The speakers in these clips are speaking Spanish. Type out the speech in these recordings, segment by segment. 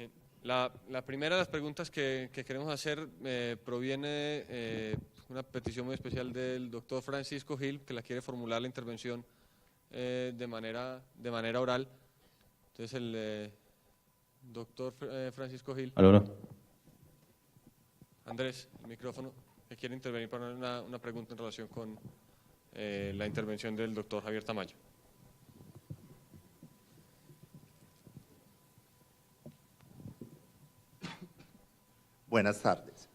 Bien. La primera de las preguntas que queremos hacer proviene de una petición muy especial del doctor Francisco Gil, que la quiere formular la intervención de manera oral. Entonces el doctor Francisco Gil. Aló. Andrés, el micrófono, que quiere intervenir para una pregunta en relación con la intervención del doctor Javier Tamayo. Buenas tardes.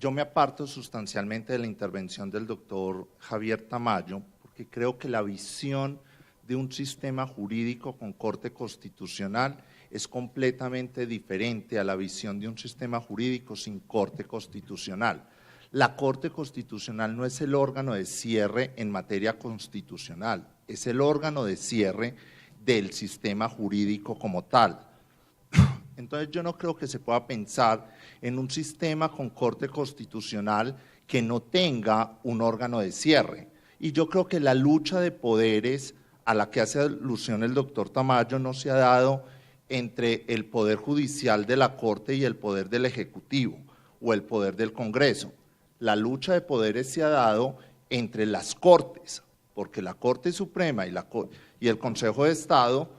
Yo me aparto sustancialmente de la intervención del doctor Javier Tamayo porque creo que la visión de un sistema jurídico con corte constitucional es completamente diferente a la visión de un sistema jurídico sin corte constitucional. La Corte Constitucional no es el órgano de cierre en materia constitucional, es el órgano de cierre del sistema jurídico como tal. Entonces yo no creo que se pueda pensar en un sistema con corte constitucional que no tenga un órgano de cierre. Y yo creo que la lucha de poderes a la que hace alusión el doctor Tamayo no se ha dado entre el poder judicial de la Corte y el poder del Ejecutivo o el poder del Congreso. La lucha de poderes se ha dado entre las Cortes, porque la Corte Suprema y el Consejo de Estado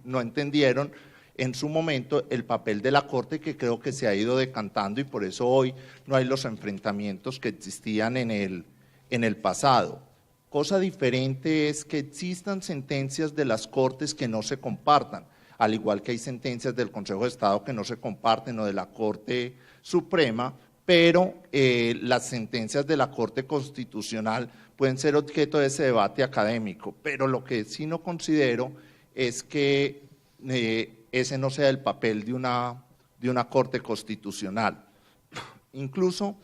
no entendieron en su momento el papel de la Corte, que creo que se ha ido decantando, y por eso hoy no hay los enfrentamientos que existían en el pasado. Cosa diferente es que existan sentencias de las Cortes que no se compartan, al igual que hay sentencias del Consejo de Estado que no se comparten o de la Corte Suprema, pero las sentencias de la Corte Constitucional pueden ser objeto de ese debate académico, pero lo que sí no considero es que ese no sea el papel de una Corte Constitucional, incluso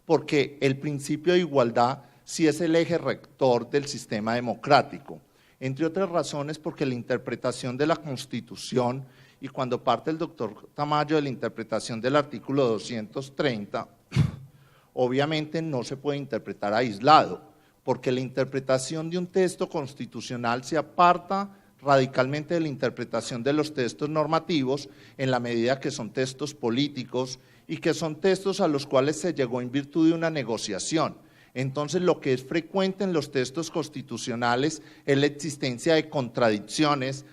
porque el principio de igualdad sí es el eje rector del sistema democrático, entre otras razones porque la interpretación de la Constitución, y cuando parte el doctor Tamayo de la interpretación del artículo 230, obviamente no se puede interpretar aislado, porque la interpretación de un texto constitucional se aparta radicalmente de la interpretación de los textos normativos en la medida que son textos políticos y que son textos a los cuales se llegó en virtud de una negociación. Entonces, lo que es frecuente en los textos constitucionales es la existencia de contradicciones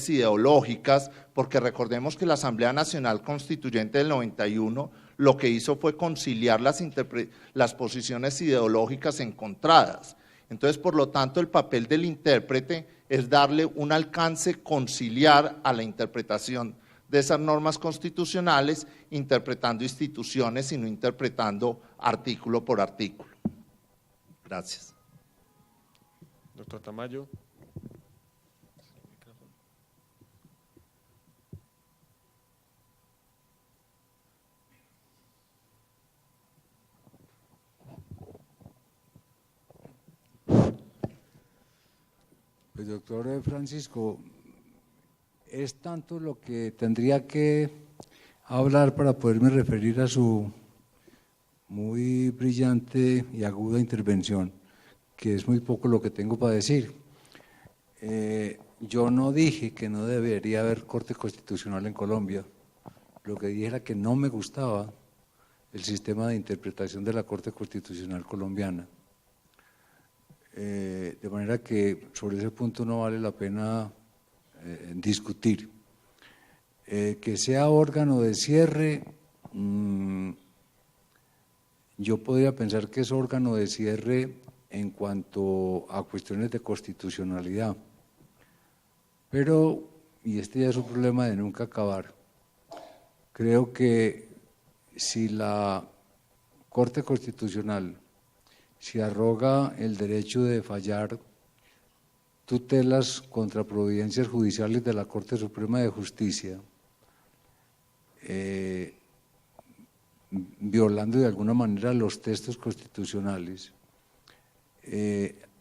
ideológicas, porque recordemos que la Asamblea Nacional Constituyente del 91 lo que hizo fue conciliar las posiciones ideológicas encontradas. Entonces, por lo tanto, el papel del intérprete es darle un alcance conciliar a la interpretación de esas normas constitucionales, interpretando instituciones y no interpretando artículo por artículo. Gracias. Doctor Tamayo. Pues doctor Francisco, es tanto lo que tendría que hablar para poderme referir a su muy brillante y aguda intervención, que es muy poco lo que tengo para decir. Yo no dije que no debería haber Corte Constitucional en Colombia, lo que dije era que no me gustaba el sistema de interpretación de la Corte Constitucional colombiana. De manera que sobre ese punto no vale la pena discutir. Que sea órgano de cierre, yo podría pensar que es órgano de cierre en cuanto a cuestiones de constitucionalidad, pero, y este ya es un problema de nunca acabar, creo que si la Corte Constitucional se arroga el derecho de fallar tutelas contra providencias judiciales de la Corte Suprema de Justicia, violando de alguna manera los textos constitucionales,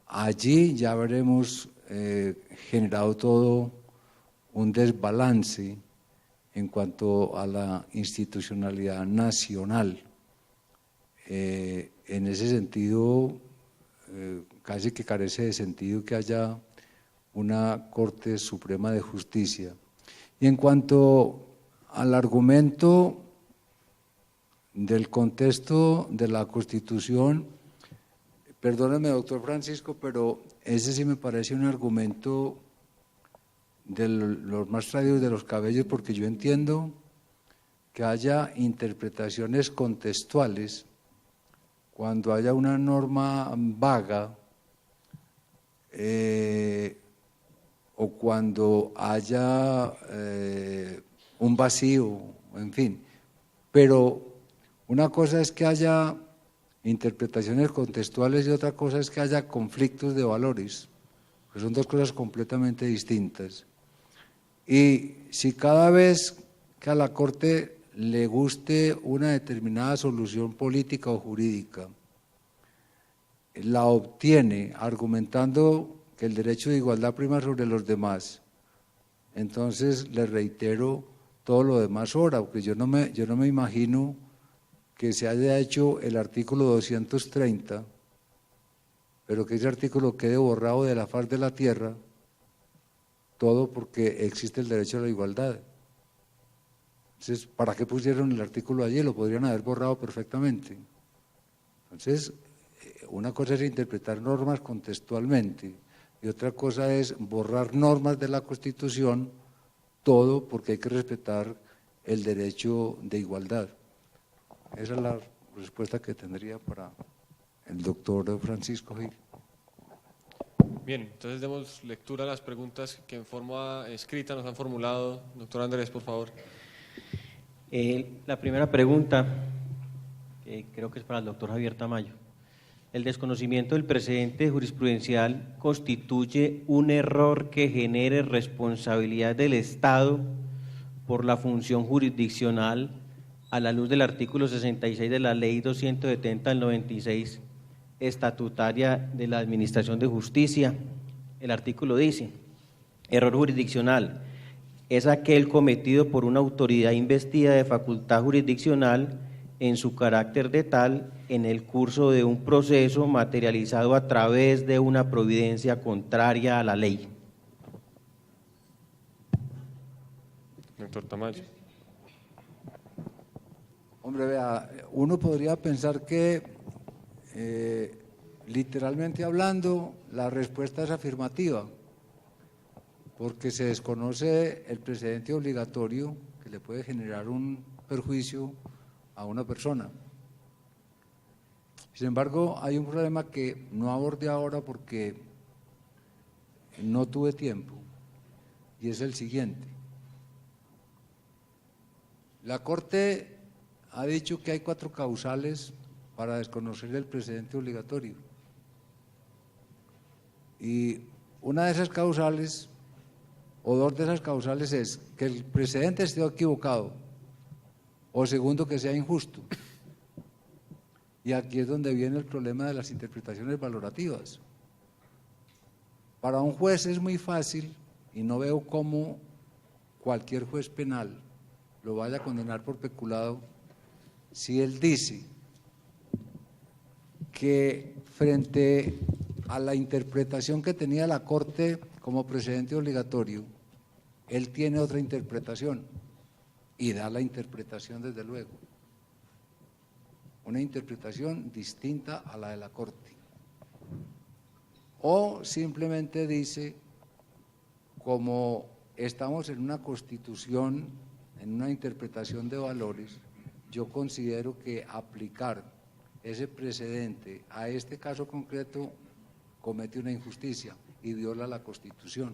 allí ya habremos generado todo un desbalance en cuanto a la institucionalidad nacional. En ese sentido, casi que carece de sentido que haya una Corte Suprema de Justicia. Y en cuanto al argumento del contexto de la Constitución, perdóneme, doctor Francisco, pero ese sí me parece un argumento de los más traídos de los cabellos, porque yo entiendo que haya interpretaciones contextuales cuando haya una norma vaga o cuando haya un vacío, en fin. Pero una cosa es que haya interpretaciones contextuales y otra cosa es que haya conflictos de valores, que son dos cosas completamente distintas. Y si cada vez que a la Corte le guste una determinada solución política o jurídica, la obtiene argumentando que el derecho de igualdad prima sobre los demás, entonces le reitero, todo lo demás sobra, porque yo no me imagino que se haya hecho el artículo 230, pero que ese artículo quede borrado de la faz de la tierra, todo porque existe el derecho a la igualdad. Entonces, ¿para qué pusieron el artículo allí? Lo podrían haber borrado perfectamente. Entonces, una cosa es interpretar normas contextualmente y otra cosa es borrar normas de la Constitución, todo porque hay que respetar el derecho de igualdad. Esa es la respuesta que tendría para el doctor Francisco Gil. Bien, entonces demos lectura a las preguntas que en forma escrita nos han formulado. Doctor Andrés, por favor. La primera pregunta, creo que es para el doctor Javier Tamayo. ¿El desconocimiento del precedente jurisprudencial constituye un error que genere responsabilidad del Estado por la función jurisdiccional a la luz del artículo 66 de la Ley 270 del 96, estatutaria de la Administración de Justicia? El artículo dice: error jurisdiccional es aquel cometido por una autoridad investida de facultad jurisdiccional en su carácter de tal en el curso de un proceso materializado a través de una providencia contraria a la ley. Doctor Tamayo. Hombre, vea, uno podría pensar que, literalmente hablando, la respuesta es afirmativa, porque se desconoce el precedente obligatorio que le puede generar un perjuicio a una persona. Sin embargo, hay un problema que no abordé ahora porque no tuve tiempo, y es el siguiente. La Corte ha dicho que hay 4 causales para desconocer el precedente obligatorio. Y una de esas causales, o 2 de esas causales, es que el precedente esté equivocado, o segundo, que sea injusto. Y aquí es donde viene el problema de las interpretaciones valorativas. Para un juez es muy fácil, y no veo cómo cualquier juez penal lo vaya a condenar por peculado, si él dice que frente a la interpretación que tenía la Corte como precedente obligatorio, él tiene otra interpretación y da la interpretación desde luego, una interpretación distinta a la de la Corte. O simplemente dice, como estamos en una Constitución, en una interpretación de valores, yo considero que aplicar ese precedente a este caso concreto comete una injusticia y viola la Constitución.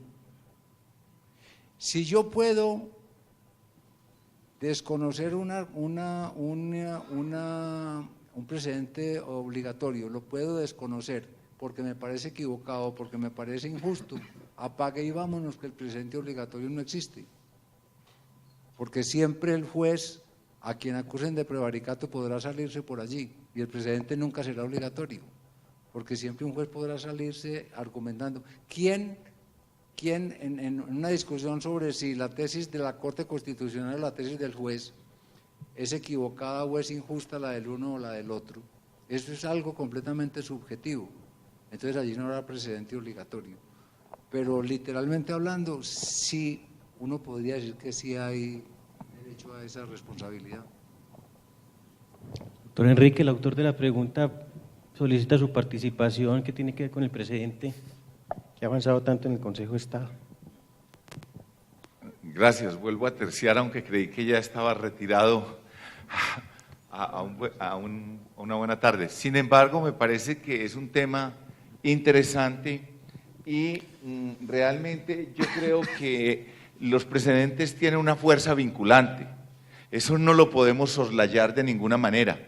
Si yo puedo desconocer un precedente obligatorio, lo puedo desconocer porque me parece equivocado, porque me parece injusto, apague y vámonos, que el precedente obligatorio no existe. Porque siempre el juez a quien acusen de prevaricato podrá salirse por allí y el precedente nunca será obligatorio, porque siempre un juez podrá salirse argumentando. ¿Quién en una discusión sobre si la tesis de la Corte Constitucional o la tesis del juez es equivocada o es injusta, la del uno o la del otro? Eso es algo completamente subjetivo, entonces allí no habrá precedente obligatorio. Pero literalmente hablando, si uno podría decir que sí hay derecho a esa responsabilidad. Doctor Enrique, el autor de la pregunta solicita su participación, que tiene que ver con el precedente que ha avanzado tanto en el Consejo de Estado. Gracias, vuelvo a terciar, aunque creí que ya estaba retirado una buena tarde. Sin embargo, me parece que es un tema interesante y realmente yo creo que los precedentes tienen una fuerza vinculante. Eso no lo podemos soslayar de ninguna manera.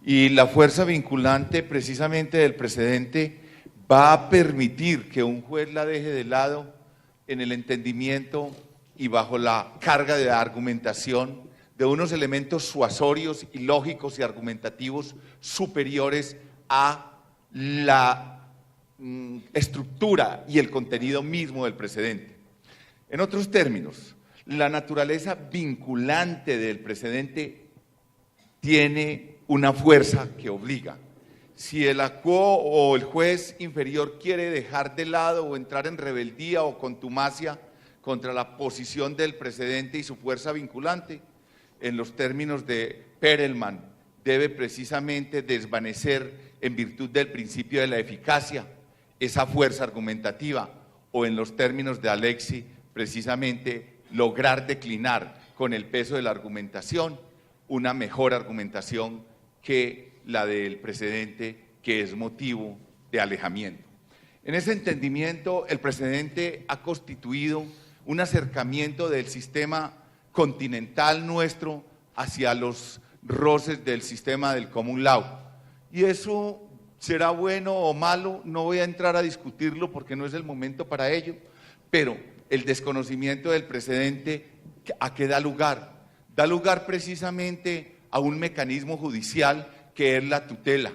Y la fuerza vinculante precisamente del precedente va a permitir que un juez la deje de lado en el entendimiento y bajo la carga de argumentación de unos elementos suasorios y lógicos y argumentativos superiores a la estructura y el contenido mismo del precedente. En otros términos, la naturaleza vinculante del precedente tiene una fuerza que obliga. Si el acuo o el juez inferior quiere dejar de lado o entrar en rebeldía o contumacia contra la posición del precedente y su fuerza vinculante, en los términos de Perelman, debe precisamente desvanecer en virtud del principio de la eficacia esa fuerza argumentativa, o en los términos de Alexi, precisamente lograr declinar con el peso de la argumentación una mejor argumentación que la del precedente, que es motivo de alejamiento. En ese entendimiento, el precedente ha constituido un acercamiento del sistema continental nuestro hacia los roces del sistema del common law. Y eso será bueno o malo, no voy a entrar a discutirlo porque no es el momento para ello, pero el desconocimiento del precedente, ¿a qué da lugar? Da lugar precisamente a un mecanismo judicial que es la tutela,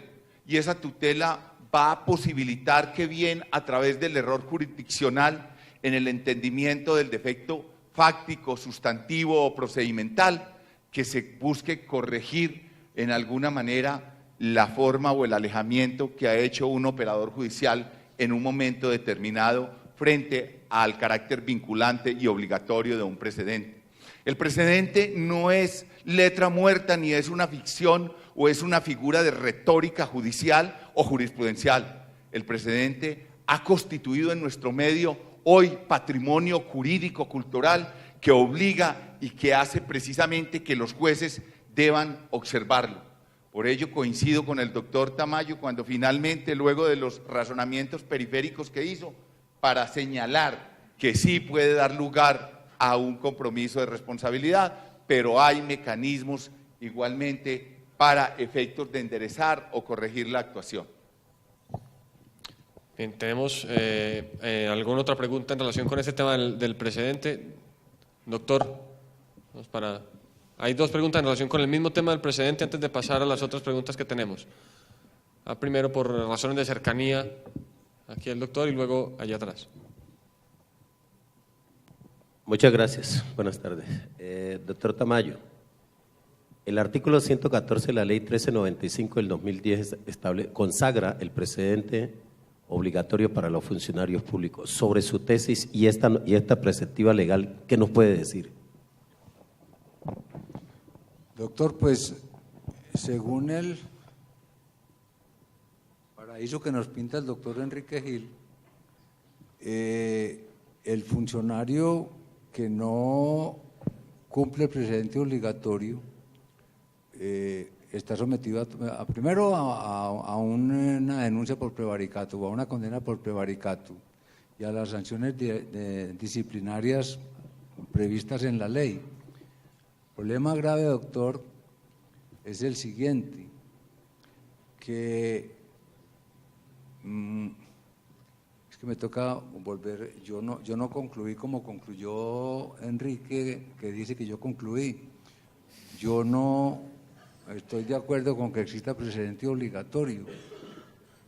y esa tutela va a posibilitar que bien a través del error jurisdiccional en el entendimiento del defecto fáctico, sustantivo o procedimental, que se busque corregir en alguna manera la forma o el alejamiento que ha hecho un operador judicial en un momento determinado frente al carácter vinculante y obligatorio de un precedente. El precedente no es letra muerta ni es una ficción o es una figura de retórica judicial o jurisprudencial. El precedente ha constituido en nuestro medio hoy patrimonio jurídico cultural que obliga y que hace precisamente que los jueces deban observarlo. Por ello coincido con el doctor Tamayo cuando finalmente, luego de los razonamientos periféricos que hizo, para señalar que sí puede dar lugar a un compromiso de responsabilidad, pero hay mecanismos igualmente para efectos de enderezar o corregir la actuación. Bien, ¿tenemos alguna otra pregunta en relación con este tema del precedente? Doctor, hay dos preguntas en relación con el mismo tema del precedente antes de pasar a las otras preguntas que tenemos. Primero, por razones de cercanía, aquí el doctor y luego allá atrás. Muchas gracias. Buenas tardes. Doctor Tamayo, el artículo 114 de la Ley 1395 del 2010 consagra el precedente obligatorio para los funcionarios públicos. Sobre su tesis y esta preceptiva legal, ¿qué nos puede decir? Doctor, pues según el paraíso que nos pinta el doctor Enrique Gil, el funcionario que no cumple el precedente obligatorio está sometido primero a una denuncia por prevaricato o a una condena por prevaricato y a las sanciones disciplinarias previstas en la ley. El problema grave, doctor, es el siguiente, que es que me toca volver, yo no concluí como concluyó Enrique, que dice que yo concluí. Yo no estoy de acuerdo con que exista precedente obligatorio.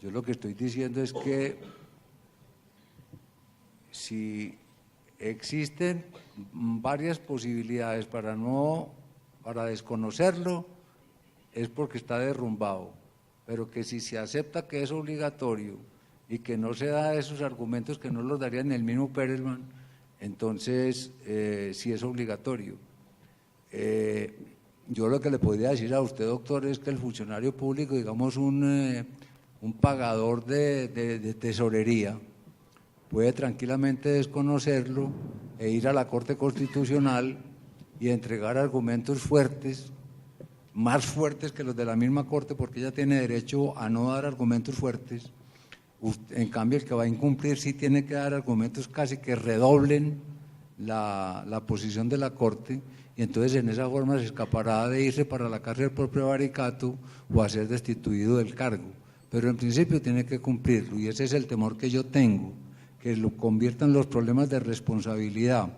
Yo lo que estoy diciendo es que si existen varias posibilidades para desconocerlo, es porque está derrumbado, pero que si se acepta que es obligatorio y que no se da esos argumentos que no los darían el mismo Perelman, Entonces, sí es obligatorio. Yo lo que le podría decir a usted, doctor, es que el funcionario público, digamos un pagador de tesorería, puede tranquilamente desconocerlo e ir a la Corte Constitucional y entregar argumentos fuertes, más fuertes que los de la misma Corte, porque ella tiene derecho a no dar argumentos fuertes. En cambio, el que va a incumplir sí tiene que dar argumentos casi que redoblen la posición de la Corte, y entonces en esa forma se escapará de irse para la cárcel por prevaricato o a ser destituido del cargo. Pero en principio tiene que cumplirlo, y ese es el temor que yo tengo, que lo conviertan los problemas de responsabilidad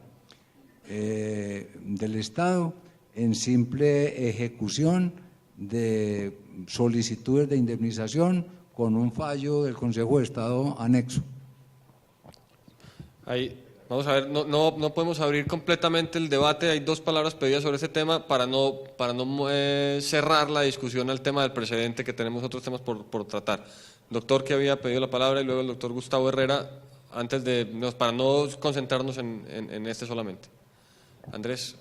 del Estado en simple ejecución de solicitudes de indemnización con un fallo del Consejo de Estado anexo. Ahí, vamos a ver, no podemos abrir completamente el debate, hay dos palabras pedidas sobre ese tema para no cerrar la discusión al tema del precedente, que tenemos otros temas por tratar. Doctor que había pedido la palabra y luego el doctor Gustavo Herrera, para no concentrarnos en este solamente. Andrés,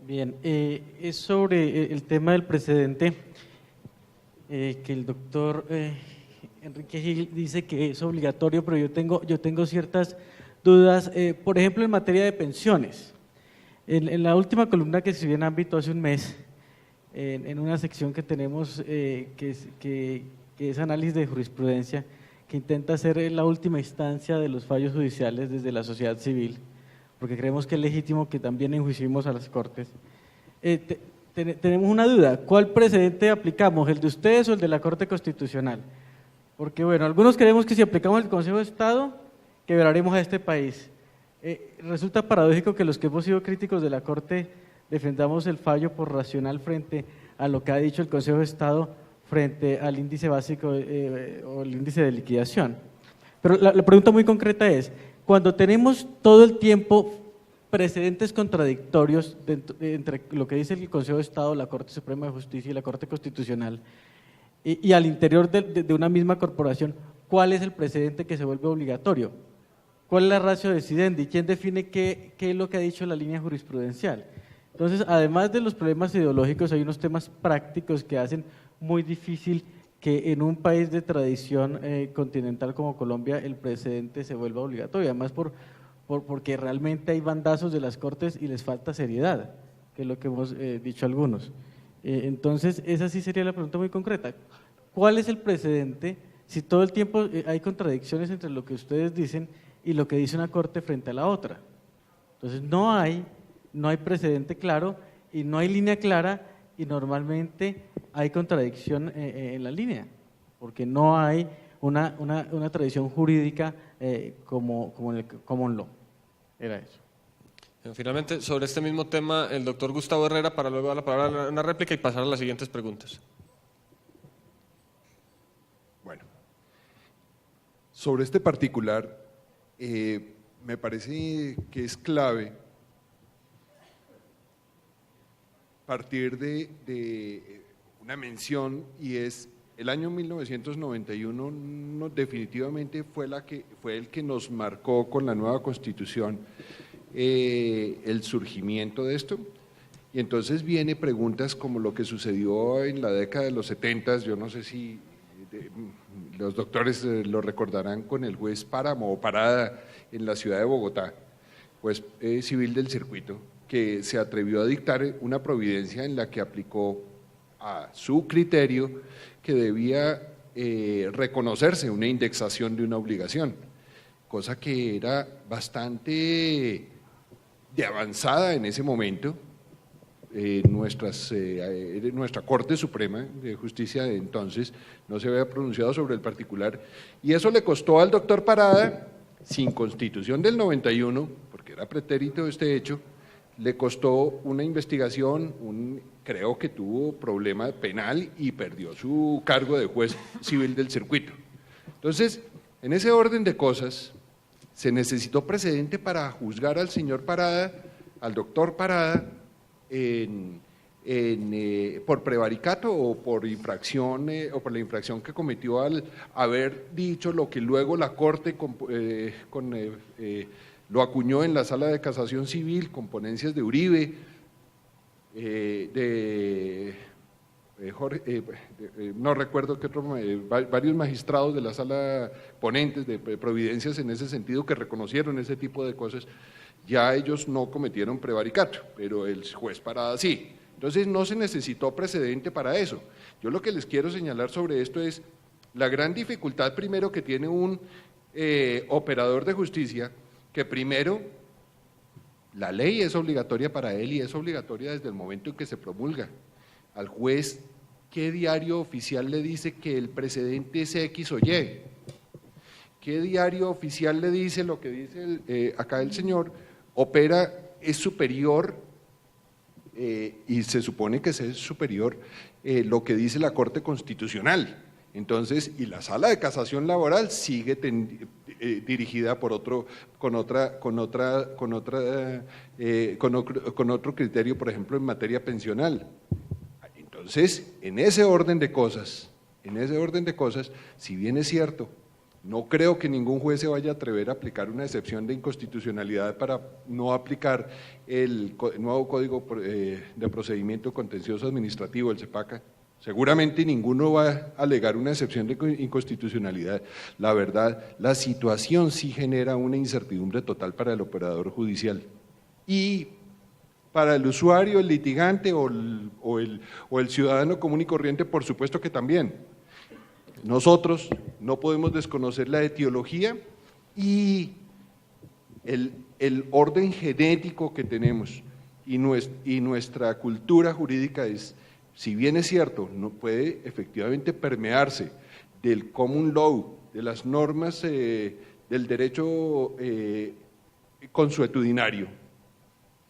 Bien, es sobre el tema del precedente, que el doctor Enrique Gil dice que es obligatorio, pero yo tengo ciertas dudas, por ejemplo, en materia de pensiones. En la última columna que escribí en Ámbito hace un mes, en una sección que tenemos que es análisis de jurisprudencia, que intenta ser la última instancia de los fallos judiciales desde la sociedad civil, porque creemos que es legítimo que también enjuiciemos a las Cortes. Tenemos una duda, ¿cuál precedente aplicamos, el de ustedes o el de la Corte Constitucional? Porque bueno, algunos creemos que si aplicamos el Consejo de Estado, quebraremos a este país. Resulta paradójico que los que hemos sido críticos de la Corte defendamos el fallo por racional frente a lo que ha dicho el Consejo de Estado frente al índice básico o el índice de liquidación. Pero la pregunta muy concreta es, cuando tenemos todo el tiempo precedentes contradictorios entre lo que dice el Consejo de Estado, la Corte Suprema de Justicia y la Corte Constitucional, y al interior de una misma corporación, ¿cuál es el precedente que se vuelve obligatorio? ¿Cuál es la ratio decidendi? ¿Quién define qué es lo que ha dicho la línea jurisprudencial? Entonces, además de los problemas ideológicos, hay unos temas prácticos que hacen muy difícil que en un país de tradición continental como Colombia el precedente se vuelva obligatorio, además porque realmente hay bandazos de las Cortes y les falta seriedad, que es lo que hemos dicho algunos. Entonces, esa sí sería la pregunta muy concreta. ¿Cuál es el precedente si todo el tiempo hay contradicciones entre lo que ustedes dicen y lo que dice una Corte frente a la otra? Entonces, no hay precedente claro y no hay línea clara, y normalmente hay contradicción en la línea, porque no hay una tradición jurídica como en el common law. Era eso. finalmente, sobre este mismo tema, el doctor Gustavo Herrera, para luego dar la palabra a una réplica y pasar a las siguientes preguntas. Bueno, sobre este particular, me parece que es clave partir de una mención, y es el año 1991 definitivamente fue el que nos marcó con la nueva Constitución el surgimiento de esto. Y entonces viene preguntas como lo que sucedió en la década de los 70, yo no sé si los doctores lo recordarán, con el juez Páramo o Parada en la ciudad de Bogotá, juez civil del circuito, que se atrevió a dictar una providencia en la que aplicó a su criterio que debía reconocerse una indexación de una obligación, cosa que era bastante de avanzada en ese momento. Nuestra Corte Suprema de Justicia de entonces no se había pronunciado sobre el particular, y eso le costó al doctor Parada, sin Constitución del 91, porque era pretérito este hecho, le costó una investigación, creo que tuvo problema penal y perdió su cargo de juez civil del circuito. Entonces, en ese orden de cosas, se necesitó precedente para juzgar al señor Parada, al doctor Parada, en por prevaricato o por infracción o por la infracción que cometió al haber dicho lo que luego la Corte lo acuñó en la Sala de Casación Civil con ponencias de Uribe, no recuerdo qué otro, varios magistrados de la sala, ponentes de providencias en ese sentido, que reconocieron ese tipo de cosas. Ya ellos no cometieron prevaricato, pero el juez Parada sí. Entonces no se necesitó precedente para eso. Yo lo que les quiero señalar sobre esto es la gran dificultad primero que tiene un operador de justicia, que primero la ley es obligatoria para él y es obligatoria desde el momento en que se promulga. Al juez, ¿qué diario oficial le dice que el precedente es X o Y? ¿Qué diario oficial le dice lo que dice acá el señor? Opera, es superior, y se supone que es superior lo que dice la Corte Constitucional. Entonces, y la Sala de Casación Laboral sigue dirigida por otro criterio, por ejemplo, en materia pensional. Entonces, en ese orden de cosas, si bien es cierto, no creo que ningún juez se vaya a atrever a aplicar una excepción de inconstitucionalidad para no aplicar el nuevo Código de Procedimiento Contencioso Administrativo, el CEPACA. Seguramente ninguno va a alegar una excepción de inconstitucionalidad. La verdad, la situación sí genera una incertidumbre total para el operador judicial. Y para el usuario, el litigante o el ciudadano común y corriente, por supuesto que también. Nosotros no podemos desconocer la etiología y el orden genético que tenemos, y nuestra cultura jurídica es, si bien es cierto, no puede efectivamente permearse del common law, de las normas del derecho consuetudinario.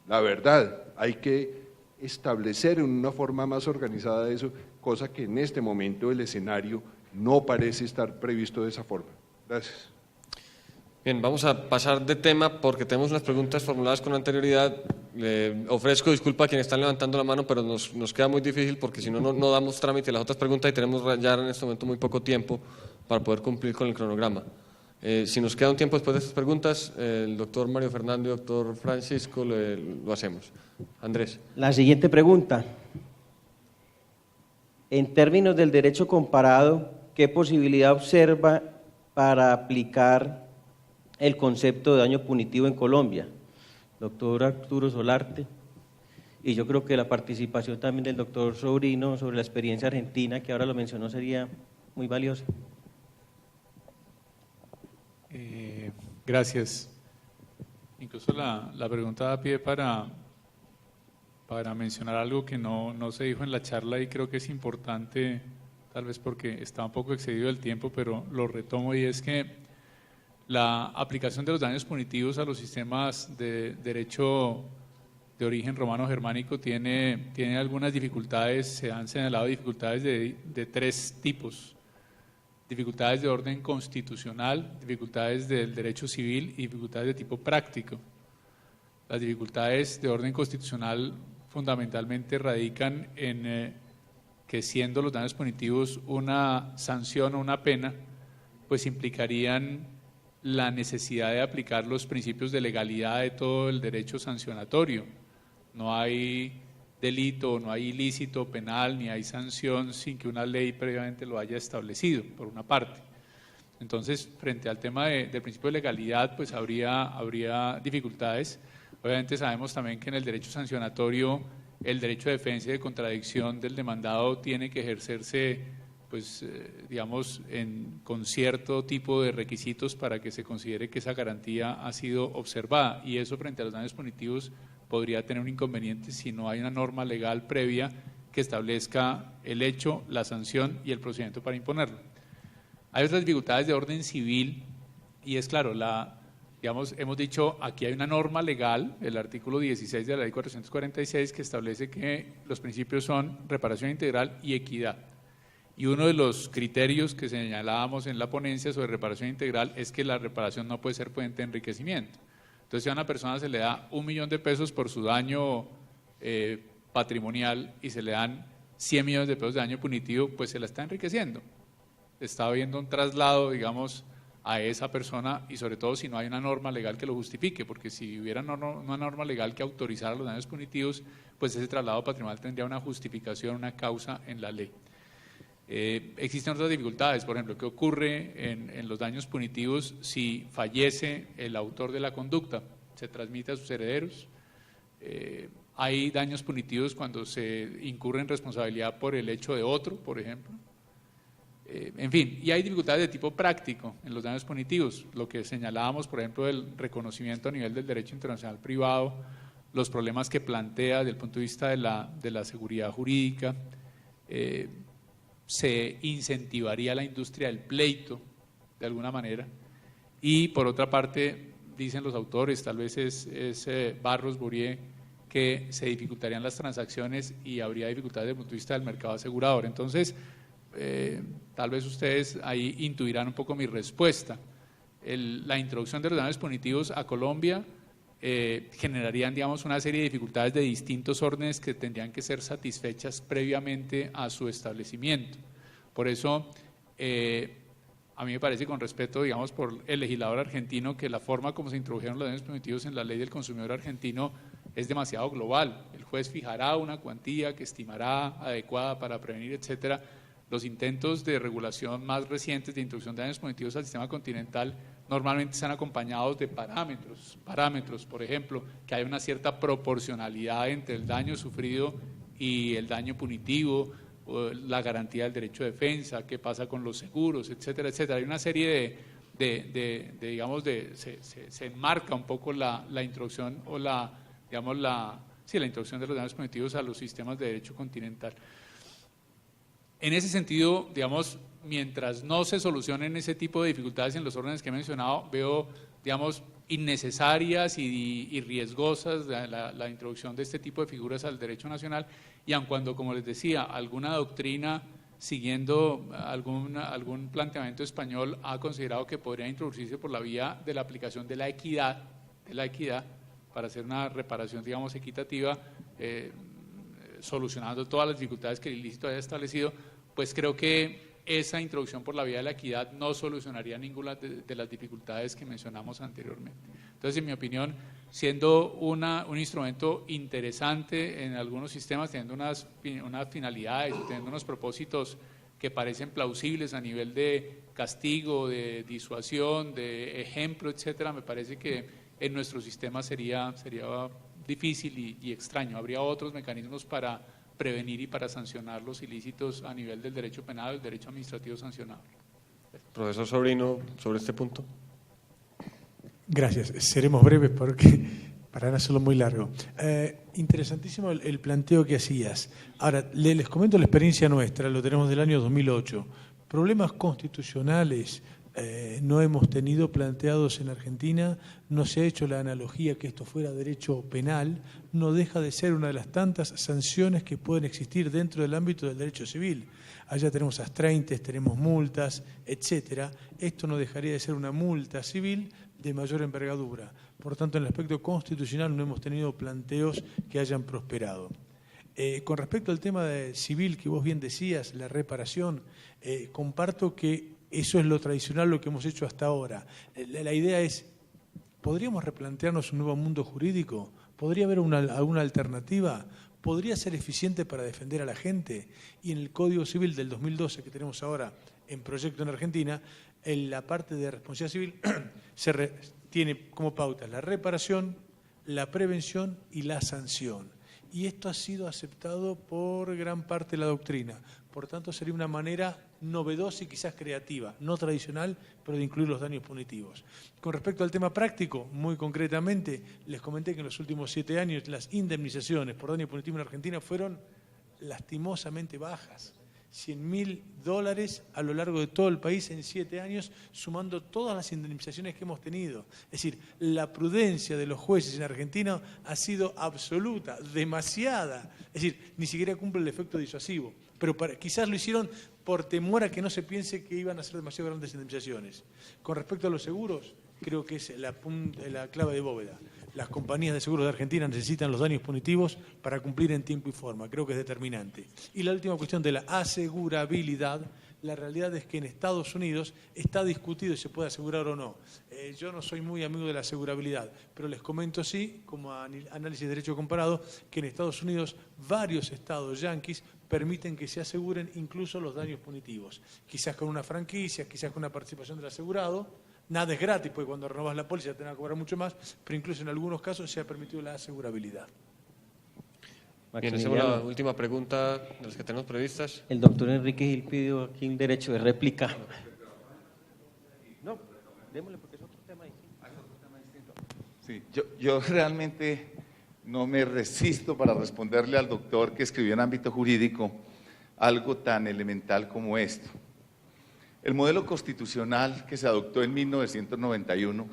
La verdad, hay que establecer en una forma más organizada eso, cosa que en este momento el escenario no parece estar previsto de esa forma. Gracias. Bien, vamos a pasar de tema porque tenemos unas preguntas formuladas con anterioridad. Le ofrezco disculpa a quienes están levantando la mano, pero nos queda muy difícil porque si no, no damos trámite a las otras preguntas y tenemos ya en este momento muy poco tiempo para poder cumplir con el cronograma. Si nos queda un tiempo después de estas preguntas, el doctor Mario Fernando y el doctor Francisco lo hacemos. Andrés. La siguiente pregunta. En términos del derecho comparado, ¿qué posibilidad observa para aplicar el concepto de daño punitivo en Colombia? Doctor Arturo Solarte. Y yo creo que la participación también del doctor Sobrino sobre la experiencia argentina, que ahora lo mencionó, sería muy valiosa. Gracias. Incluso la pregunta da pie para mencionar algo que no se dijo en la charla y creo que es importante, tal vez porque está un poco excedido el tiempo, pero lo retomo, y es que la aplicación de los daños punitivos a los sistemas de derecho de origen romano-germánico tiene algunas dificultades. Se han señalado dificultades de tres tipos: dificultades de orden constitucional, dificultades del derecho civil y dificultades de tipo práctico. Las dificultades de orden constitucional fundamentalmente radican en que, siendo los daños punitivos una sanción o una pena, pues implicarían la necesidad de aplicar los principios de legalidad de todo el derecho sancionatorio. No hay delito, no hay ilícito penal, ni hay sanción sin que una ley previamente lo haya establecido, por una parte. Entonces, frente al tema del principio de legalidad, pues habría dificultades. Obviamente sabemos también que en el derecho sancionatorio el derecho de defensa y de contradicción del demandado tiene que ejercerse, pues, digamos, con cierto tipo de requisitos para que se considere que esa garantía ha sido observada, y eso frente a los daños punitivos podría tener un inconveniente si no hay una norma legal previa que establezca el hecho, la sanción y el procedimiento para imponerlo. Hay otras dificultades de orden civil, y es claro, digamos, hemos dicho, aquí hay una norma legal, el artículo 16 de la ley 446, que establece que los principios son reparación integral y equidad. Y uno de los criterios que señalábamos en la ponencia sobre reparación integral es que la reparación no puede ser fuente de enriquecimiento. Entonces, si a una persona se le da $1.000.000 por su daño patrimonial y se le dan 100 millones de pesos de daño punitivo, pues se la está enriqueciendo. Está habiendo un traslado, digamos, a esa persona y sobre todo si no hay una norma legal que lo justifique, porque si hubiera una norma legal que autorizara los daños punitivos, pues ese traslado patrimonial tendría una justificación, una causa en la ley. Existen otras dificultades, por ejemplo, ¿qué ocurre en los daños punitivos si fallece el autor de la conducta? ¿Se transmite a sus herederos? Hay daños punitivos cuando se incurre en responsabilidad por el hecho de otro, por ejemplo. En fin, y hay dificultades de tipo práctico en los daños punitivos, lo que señalábamos, por ejemplo, del reconocimiento a nivel del derecho internacional privado, los problemas que plantea desde el punto de vista de la seguridad jurídica, se incentivaría la industria del pleito, de alguna manera, y por otra parte, dicen los autores, tal vez es Barros, Bourier, que se dificultarían las transacciones y habría dificultades desde el punto de vista del mercado asegurador. Entonces, tal vez ustedes ahí intuirán un poco mi respuesta. La introducción de los daños punitivos a Colombia generarían, digamos, una serie de dificultades de distintos órdenes que tendrían que ser satisfechas previamente a su establecimiento. Por eso, a mí me parece, con respeto, digamos, por el legislador argentino, que la forma como se introdujeron los daños punitivos en la ley del consumidor argentino es demasiado global. El juez fijará una cuantía que estimará adecuada para prevenir, etcétera. Los intentos de regulación más recientes de introducción de daños punitivos al sistema continental normalmente están acompañados de parámetros, por ejemplo, que hay una cierta proporcionalidad entre el daño sufrido y el daño punitivo, la garantía del derecho de defensa, qué pasa con los seguros, etcétera, etcétera. Hay una serie se enmarca un poco la introducción o la introducción de los daños punitivos a los sistemas de derecho continental. En ese sentido, digamos, mientras no se solucionen ese tipo de dificultades en los órdenes que he mencionado, veo, digamos, innecesarias y riesgosas la introducción de este tipo de figuras al derecho nacional, y aun cuando, como les decía, alguna doctrina siguiendo algún planteamiento español ha considerado que podría introducirse por la vía de la aplicación de la equidad para hacer una reparación, digamos, equitativa, solucionando todas las dificultades que el ilícito haya establecido, pues creo que esa introducción por la vía de la equidad no solucionaría ninguna de las dificultades que mencionamos anteriormente. Entonces, en mi opinión, siendo un instrumento interesante en algunos sistemas, teniendo unas finalidades, teniendo unos propósitos que parecen plausibles a nivel de castigo, de disuasión, de ejemplo, etcétera, me parece que en nuestro sistema sería difícil y extraño. Habría otros mecanismos para prevenir y para sancionar los ilícitos a nivel del derecho penal, el derecho administrativo sancionable. Profesor Sobrino, sobre este punto. Gracias. Seremos breves para no hacerlo muy largo. Interesantísimo el planteo que hacías. Ahora, les comento la experiencia nuestra, lo tenemos del año 2008. Problemas constitucionales no hemos tenido planteados en Argentina, no se ha hecho la analogía que esto fuera derecho penal, no deja de ser una de las tantas sanciones que pueden existir dentro del ámbito del derecho civil. Allá tenemos astraintes, tenemos multas, etcétera. Esto no dejaría de ser una multa civil de mayor envergadura. Por tanto, en el aspecto constitucional no hemos tenido planteos que hayan prosperado. Con respecto al tema civil que vos bien decías, la reparación, comparto que eso es lo tradicional, lo que hemos hecho hasta ahora. La idea es, ¿podríamos replantearnos un nuevo mundo jurídico? ¿Podría haber alguna alternativa? ¿Podría ser eficiente para defender a la gente? Y en el Código Civil del 2012 que tenemos ahora en proyecto en Argentina, en la parte de responsabilidad civil tiene como pautas la reparación, la prevención y la sanción. Y esto ha sido aceptado por gran parte de la doctrina. Por tanto, sería una manera novedosa y quizás creativa, no tradicional, pero de incluir los daños punitivos. Con respecto al tema práctico, muy concretamente, les comenté que en los últimos 7 años las indemnizaciones por daño punitivo en Argentina fueron lastimosamente bajas. $100.000 a lo largo de todo el país en 7 años, sumando todas las indemnizaciones que hemos tenido. Es decir, la prudencia de los jueces en Argentina ha sido absoluta, demasiada. Es decir, ni siquiera cumple el efecto disuasivo. Pero quizás lo hicieron por temor a que no se piense que iban a ser demasiado grandes indemnizaciones. Con respecto a los seguros, creo que es la clave de bóveda. Las compañías de seguros de Argentina necesitan los daños punitivos para cumplir en tiempo y forma. Creo que es determinante. Y la última cuestión de la asegurabilidad. La realidad es que en Estados Unidos está discutido si se puede asegurar o no. Yo no soy muy amigo de la asegurabilidad, pero les comento sí, como análisis de derecho comparado, que en Estados Unidos varios estados yanquis permiten que se aseguren incluso los daños punitivos. Quizás con una franquicia, quizás con una participación del asegurado. Nada es gratis, porque cuando renovas la póliza te van a cobrar mucho más, pero incluso en algunos casos se ha permitido la asegurabilidad. Bien, hacemos la última pregunta de las que tenemos previstas. El doctor Enrique Gil pidió aquí un derecho de réplica. No, démosle porque es otro tema distinto. Sí, yo realmente no me resisto para responderle al doctor que escribió en ámbito jurídico algo tan elemental como esto. El modelo constitucional que se adoptó en 1991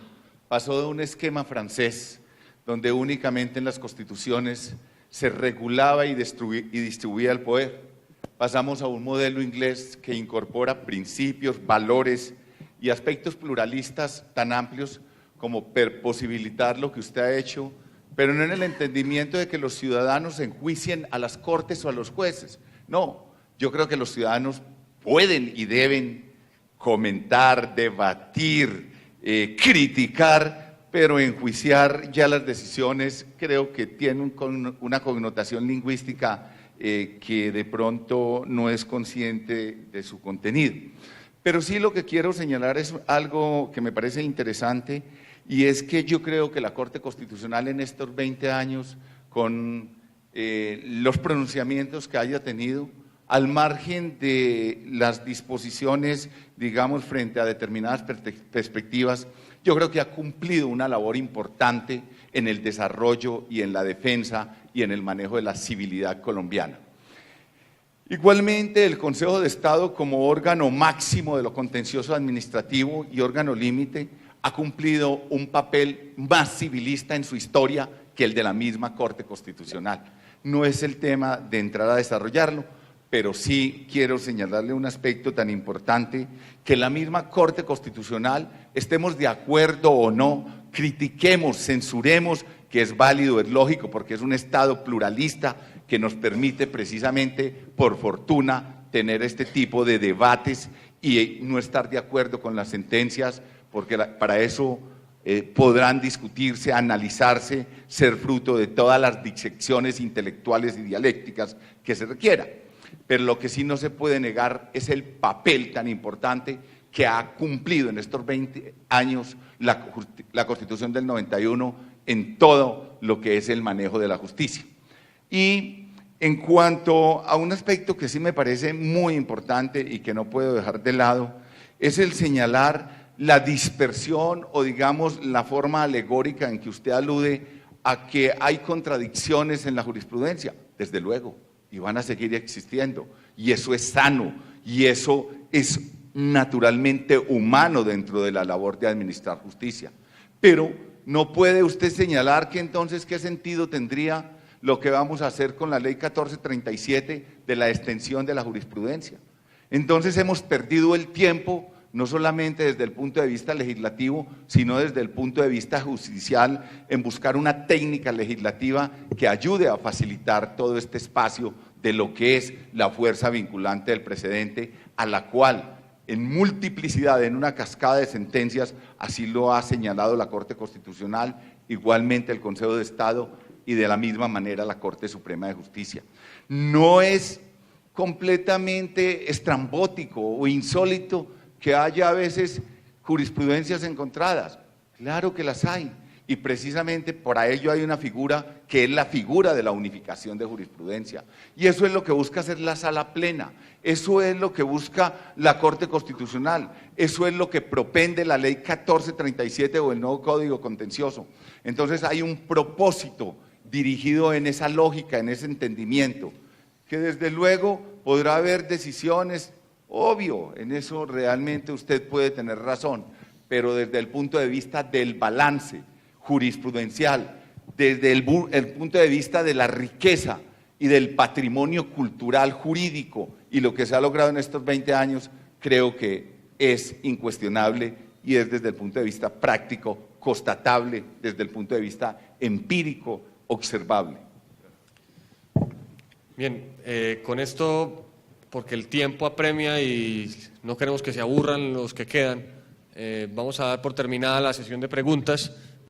pasó de un esquema francés donde únicamente en las constituciones se regulaba y distribuía el poder. Pasamos a un modelo inglés que incorpora principios, valores y aspectos pluralistas tan amplios como posibilitar lo que usted ha hecho, pero no en el entendimiento de que los ciudadanos enjuicien a las cortes o a los jueces. No, yo creo que los ciudadanos pueden y deben comentar, debatir, criticar, pero enjuiciar ya las decisiones creo que tiene una connotación lingüística que de pronto no es consciente de su contenido. Pero sí lo que quiero señalar es algo que me parece interesante, y es que yo creo que la Corte Constitucional en estos 20 años, con los pronunciamientos que haya tenido, al margen de las disposiciones, digamos, frente a determinadas perspectivas, yo creo que ha cumplido una labor importante en el desarrollo y en la defensa y en el manejo de la civilidad colombiana. Igualmente, el Consejo de Estado, como órgano máximo de lo contencioso administrativo y órgano límite, ha cumplido un papel más civilista en su historia que el de la misma Corte Constitucional. No es el tema de entrar a desarrollarlo, pero sí quiero señalarle un aspecto tan importante, que la misma Corte Constitucional, estemos de acuerdo o no, critiquemos, censuremos, que es válido, es lógico, porque es un Estado pluralista que nos permite precisamente, por fortuna, tener este tipo de debates y no estar de acuerdo con las sentencias, porque para eso podrán discutirse, analizarse, ser fruto de todas las disecciones intelectuales y dialécticas que se requieran. Pero lo que sí no se puede negar es el papel tan importante que ha cumplido en estos 20 años la Constitución del 91 en todo lo que es el manejo de la justicia. Y en cuanto a un aspecto que sí me parece muy importante y que no puedo dejar de lado, es el señalar la dispersión o digamos la forma alegórica en que usted alude a que hay contradicciones en la jurisprudencia. Desde luego, y van a seguir existiendo, y eso es sano, y eso es naturalmente humano dentro de la labor de administrar justicia. Pero no puede usted señalar que entonces qué sentido tendría lo que vamos a hacer con la ley 1437 de la extensión de la jurisprudencia. Entonces hemos perdido el tiempo, no solamente desde el punto de vista legislativo, sino desde el punto de vista judicial, en buscar una técnica legislativa que ayude a facilitar todo este espacio de lo que es la fuerza vinculante del precedente, a la cual en multiplicidad, en una cascada de sentencias, así lo ha señalado la Corte Constitucional, igualmente el Consejo de Estado y de la misma manera la Corte Suprema de Justicia. No es completamente estrambótico o insólito que haya a veces jurisprudencias encontradas. Claro que las hay, y precisamente para ello hay una figura que es la figura de la unificación de jurisprudencia, y eso es lo que busca hacer la Sala Plena, eso es lo que busca la Corte Constitucional, eso es lo que propende la ley 1437 o el nuevo Código Contencioso. Entonces hay un propósito dirigido en esa lógica, en ese entendimiento, que desde luego podrá haber decisiones. Obvio, en eso realmente usted puede tener razón, pero desde el punto de vista del balance jurisprudencial, desde el punto de vista de la riqueza y del patrimonio cultural jurídico y lo que se ha logrado en estos 20 años, creo que es incuestionable y es desde el punto de vista práctico, constatable, desde el punto de vista empírico, observable. Bien, con esto, porque el tiempo apremia y no queremos que se aburran los que quedan, vamos a dar por terminada la sesión de preguntas.